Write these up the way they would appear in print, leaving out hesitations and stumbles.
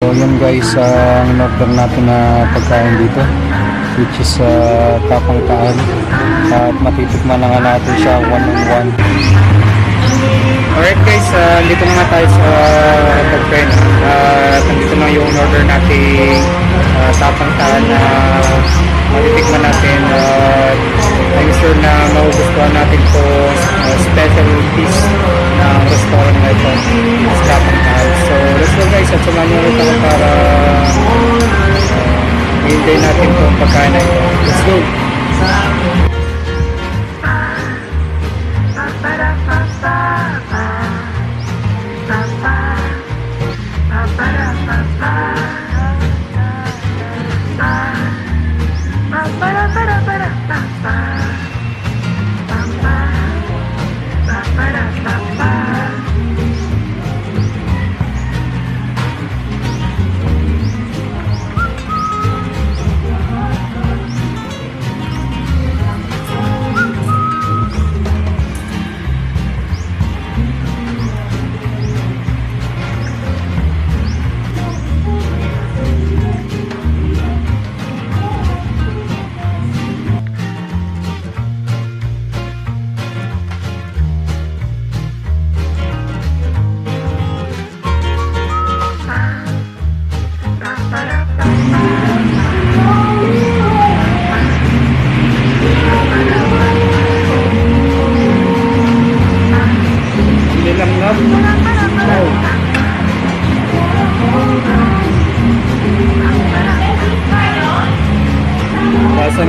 So yun guys, ang order natin na pagkain dito, which is tapang kaan, at matitikman na nga natin siya one on one. Alright guys, dito na nga tayo sa pagkain, nandito na yung order natin tapang kaan na matitikman natin, at I'm sure na magugustuhan natin to special piece ng restaurant na ito sa tapang kaan. So let's go guys, at samahan nyo ulit ako para i-enjoy natin itong pagkain na ito. Let's go!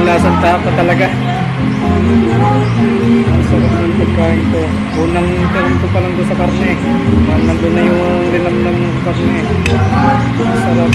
Lasang tapa talaga. Ang sarap ng pagkain ko. Unang karoon ko pa lang doon sa karne. Nandun na yung nilamnam ng karne. Ang sarap.